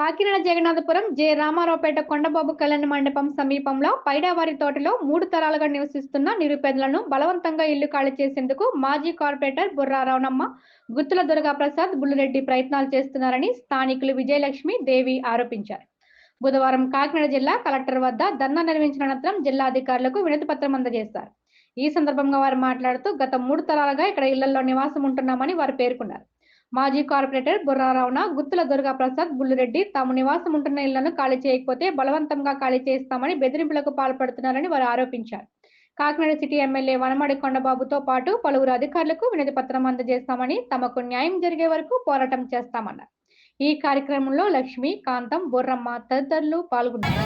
Kakinada Jagannathapuram J Ramaraopeta Kondababu కళ్యాణ మండపం సమీపంలో పైడావారి తోటలో 3 తరాలుగా నివసిస్తున్న నిరుపేదలను బలవంతంగా ఇల్లు ఖాళీ చేసేందుకు మాజీ కార్పొరేటర్ బుర్రా రవణమ్మ, గుత్తుల దుర్గాప్రసాద్, బుల్లిరెడ్డి ప్రయత్నాలు చేస్తున్నారని స్థానికులు విజయలక్ష్మి, దేవి ఆరోపించారు. బుధవారం కాకినాడ జిల్లా కలెక్టర్ వద్ద ధర్నా నిర్వహించిన అనంతరం జిల్లా అధికారులకు వినతి పత్రం అందజేశారు. ఈ సందర్భంగా వారు మాట్లాడుతూ గత 3 తరాలుగా ఇక్కడ ఇళ్లలో నివాసం ఉంటున్నామని వారు పేర్కొన్నారు. మాజీ కార్పొరేటర్ బుర్రా రవణ, గుత్తుల దుర్గాప్రసాద్, బుల్లిరెడ్డి తాము నివాసం ఉంటున్న ఇళ్లను ఖాళీ చేయకపోతే బలవంతంగా ఖాళీ చేస్తామని బెదిరింపులకు పాల్పడుతున్నారని వారు ఆరోపించారు. కాకినాడ సిటీ ఎమ్మెల్యే వనమాడి కొండబాబుతో పాటు పలువురు అధికారులకు వినతి పత్రం అందజేస్తామని, తమకు న్యాయం జరిగే వరకు పోరాటం చేస్తామన్నారు. ఈ కార్యక్రమంలో లక్ష్మి, కాంతం, బుర్రమ్మ తదితరులు పాల్గొన్నారు.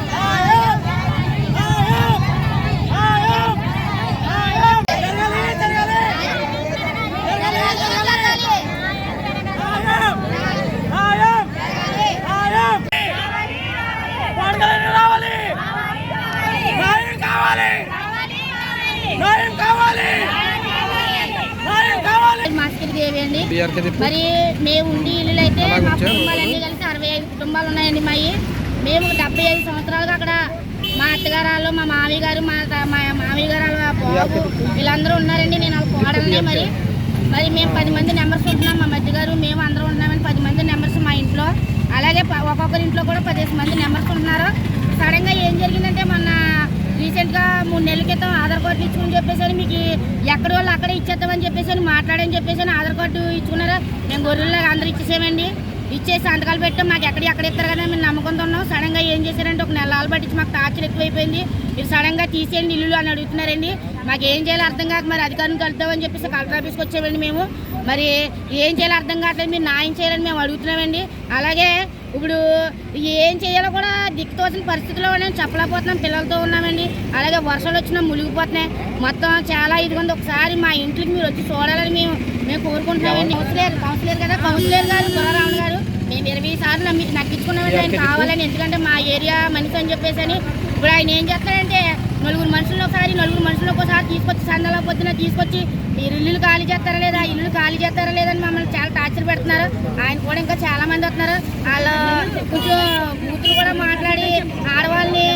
మరి మేము ఉండి ఇల్లు అయితే మా కుటుంబాలన్నీ కలిసి 65 కుటుంబాలు ఉన్నాయండి. మేము 75 సంవత్సరాలుగా అక్కడ మా అత్తగారు, మా మామయ్య గారు, మా మామయ్య గారు బాబు వీళ్ళందరూ ఉన్నారండి. నేను వాళ్ళ కోడల్ని. మరి మేము 10 మంది నెంబర్స్ ఉంటున్నాం. మా మధ్య గారు మేము అందరూ ఉన్నామని 10 మంది నెంబర్స్ మా ఇంట్లో. అలాగే ఒక్కొక్కరి ఇంట్లో కూడా 15 మంది నెంబర్స్ ఉంటున్నారు. సడన్గా ఏం జరిగిందంటే మొన్న రీసెంట్గా 3 నెలల క్రితం ఆధార్ కార్డు ఇచ్చుకుని చెప్పేసి మీకు ఎక్కడ వాళ్ళు అక్కడే ఇచ్చేస్తామని చెప్పేసి మాట్లాడని చెప్పేసి ఆధార్ కార్డు ఇచ్చుకున్నారా. మేము గొర్రెల్లాగా అందరూ ఇచ్చేసామండి. ఇచ్చేసి సంతకాలు పెట్టాం. మాకు ఎక్కడ ఇస్తారు కదా మేము నమ్మకంతో ఉన్నాం. సడన్గా ఏం చేశారంటే 1 నెలలు పట్టించి మాకు టార్చర్ ఎక్కువైపోయింది. మీరు సడన్గా తీసేయండి ఇల్లు అని అడుగుతున్నారండి. మాకు ఏం చేయాలో అర్థం కాక మరి అధికారులను కలుద్దామని చెప్పేసి కలెక్టర్ ఆఫీస్కి వచ్చామండి. మేము మరి ఏం చేయాలో అర్థం కావట్లేదు. మీరు న్యాయం చేయాలని మేము అడుగుతున్నామండి. అలాగే ఇప్పుడు ఏం చేయాలో కూడా దిక్కుతోసిన పరిస్థితిలో నేను చెప్పలేకపోతున్నాం. పిల్లలతో ఉన్నామండి. అలాగే వర్షాలు వచ్చినా మునిగిపోతున్నాయి. మొత్తం చాలా ఇదిగోండి. ఒకసారి మా ఇంట్లోకి మీరు వచ్చి చూడాలని మేము కోరుకుంటున్నామండి. కౌన్సిలర్ గారు బుర్రారావు గారు మేము 20 సార్లు నక్కించుకున్నామండి ఆయన కావాలని. ఎందుకంటే మా ఏరియా మనిషి అని చెప్పేసి ఇప్పుడు ఆయన ఏం చేస్తారంటే 4 మనుషులు ఒకసారి తీసుకొచ్చి సందలా పొద్దున తీసుకొచ్చి మీరు ఇల్లు ఖాళీ చేస్తారా లేదని మమ్మల్ని చాలా టార్చర్ పెడుతున్నారు. ఆయన కూడా ఇంకా చాలా మంది వస్తున్నారు. వాళ్ళు కొంచెం కూతురు కూడా మాట్లాడి ఆడవాళ్ళని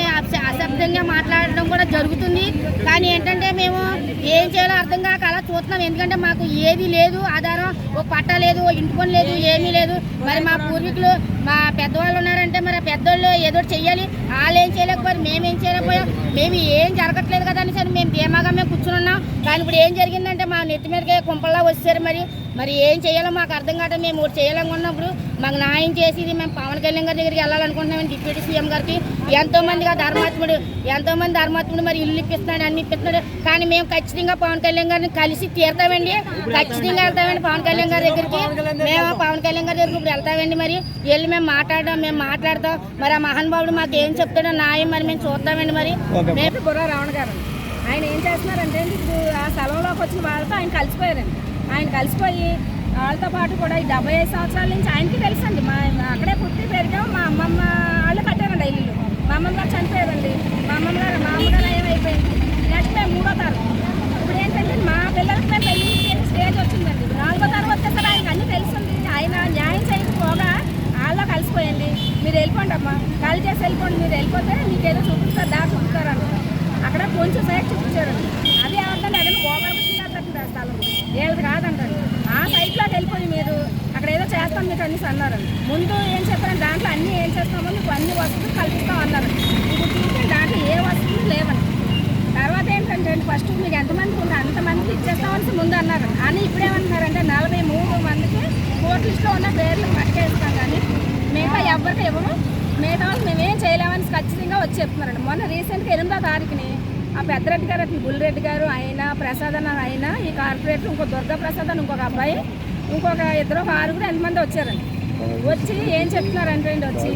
అశబ్దంగా మాట్లాడడం కూడా జరుగుతుంది. కానీ ఏంటంటే మేము ఏం చేయాలో అర్థం కాక అలా చూస్తున్నాం. ఎందుకంటే మాకు ఏది లేదు, ఆధారం ఓ పట్ట లేదు, ఓ ఇంటి పని లేదు, ఏమీ లేదు. మరి మా పూర్వీకులు మా పెద్దవాళ్ళు ఉన్నారంటే మరి పెద్దవాళ్ళు ఏదో చెయ్యాలి. వాళ్ళు ఏం చేయలేకపోయారు, మేమేం చేయలేకపోయాం. మేము ఏం జరగట్లేదు కదా అని సరే మేము ధీమాగా మేము కూర్చుని ఉన్నాం. కానీ ఇప్పుడు ఏం జరిగిందంటే మా నెత్తి మీదకే కుంపల్లా వచ్చారు. మరి ఏం చేయాలో మాకు అర్థం కావట్లేదు. మేము ఒకటి చేయాలనుకున్నప్పుడు మాకు న్యాయం చేసి మేము పవన్ కళ్యాణ్ గారి దగ్గరికి వెళ్ళాలనుకుంటున్నామని డిప్యూటీ సీఎం గారికి. ఎంతోమంది ధర్మాత్ముడు మరి ఇల్లు ఇప్పిస్తున్నాడు, అన్ని ఇప్పిస్తున్నాడు. కానీ మేము ఖచ్చితంగా పవన్ కళ్యాణ్ గారిని కలిసి తీరుతామండి. ఖచ్చితంగా వెళ్తామండి పవన్ కళ్యాణ్ గారి దగ్గరికి. మేము పవన్ కళ్యాణ్ గారి దగ్గరికి ఇప్పుడు వెళ్తామండి. మరి వెళ్ళి మేము మాట్లాడతాం. మరి ఆ మహానుభావుడు మాకు ఏం చెప్తాడో న్యాయం మరి మేము చూద్దామండి. మరి మేము బుర్రా రావణ గారు ఆయన ఏం చేస్తున్నారంటే ఇప్పుడు ఆ స్థలంలోకి వచ్చిన వాళ్ళతో ఆయన కలిసిపోయారండి. ఆయన కలిసిపోయి వాళ్ళతో పాటు కూడా ఈ 75 సంవత్సరాల నుంచి ఆయనకి తెలుసండి. అక్కడే పుట్టి పెరిగాం. మా అమ్మమ్మ వాళ్ళు కట్టారండి ఇల్లు. మా అమ్మమ్మ గారు చనిపోయారండి. మా అమ్మగారు ఏమైపోయింది. నెక్స్ట్ మేము 3వ తరం. ఇప్పుడు ఏంటంటే మా పిల్లలకి మేము పెళ్లి స్టేజ్ వచ్చిందండి. 4వ తరం వచ్చేసరికి ఆయనకు అన్నీ తెలుస్తుంది. ఆయన న్యాయం చేయకపోగా వాళ్ళలో కలిసిపోయింది. మీరు వెళ్ళిపోండి అమ్మా, ఖాళీ చేసి వెళ్ళిపోండి. మీరు వెళ్ళిపోతే మీకు ఏదో చూపిస్తారు, దాకా చూపిస్తారు అంటారు. అక్కడ కొంచెం సైడ్ చూపించారండి. అది ఏమంటే ఏదైనా పోగొట్టుకుంటారు స్థలం ఏది కాదంటారు. ఆ సైట్లోకి వెళ్ళిపోయి మీరు అక్కడ ఏదో చేస్తాం మీకు అన్ని అన్నారండి. ముందు ఏం చెప్పారంటే దాంట్లో అన్నీ ఏం చేస్తామో మీకు అన్ని వసతులు కల్పిస్తాం అన్నారండి. ఇప్పుడు చూస్తే దాంట్లో ఏ వసతులు లేవండి. తర్వాత ఏంటంటే ఫస్ట్ మీకు ఎంతమందికి ఉంది అంతమందికి ఇచ్చేస్తామని ముందు అన్నారు. అని ఇప్పుడేమంటున్నారంటే 43 మందికి కోర్టు లిస్టులో ఉన్న పేర్లు పట్టుకేస్తాం కానీ మిగతా ఎవరికి ఇవ్వము, మిగతా వాళ్ళు మేమేం చేయలేమని ఖచ్చితంగా వచ్చి చెప్తున్నారండి. మొన్న రీసెంట్గా 8వ తారీఖుని ఆ పెద్దరెడ్డి గారు, బుల్లిరెడ్డి గారు, ఆయన ప్రసాద్ అన్న, ఆయన ఈ కార్పొరేటర్, ఇంకో దుర్గా ప్రసాద్ అని ఇంకొక అబ్బాయి, ఇంకొక 6 ఎంతమంది వచ్చారండి. వచ్చి ఏం చెప్తున్నారంటే వచ్చి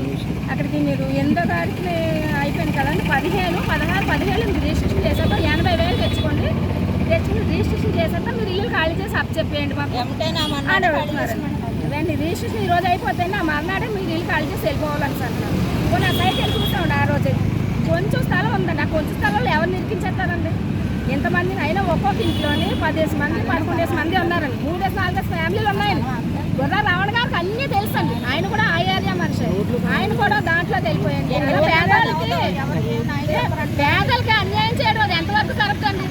అక్కడికి మీరు 8వ తారీఖుని అయిపోయింది కదండి, 15, 16, 17 మీకు రిజిస్ట్రేషన్ చేసేద్దాం, 80,000 తెచ్చుకుని రిజిస్ట్రేషన్ చేసేద్దాం, మీరు ఇల్లు ఖాళీ చేసి అప్ చెప్పేయండి మాకు అని అడుగుతున్నారు. అదేంటి రిజిస్ట్రేషన్ ఈరోజు అయిపోతే ఆ మర్నాడే మీరు ఇల్లు ఖాళీ చేసి వెళ్ళిపోవాలని సార్. నా సైట్ వెళ్ళి చూసామండి. ఆ రోజు కొంచెం స్థలం ఉందండి. ఆ కొంచెం స్థలంలో ఎవరు నిర్మించేస్తారండి? ఎంతమంది అయినా ఒక్కొక్క ఇంట్లోని 10 మంది 11 మంది ఉన్నారండి. 3-4 ఫ్యామిలీలు ఉన్నాయండి. బుర్రా రావణ గారికి అన్నీ తెలుసండి. ఆయన కూడా ఆ ఏరియా మనిషి. ఆయన కూడా దాంట్లో వెళ్ళిపోయండి. పేదలకి అన్యాయం చేయడం అది ఎంతవరకు కరెక్ట్ అండి?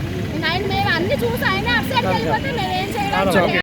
ఆయన మేము అన్ని చూసి ఆయన అటు సైడ్కి వెళ్ళిపోతే మేము ఏం చేయాలి?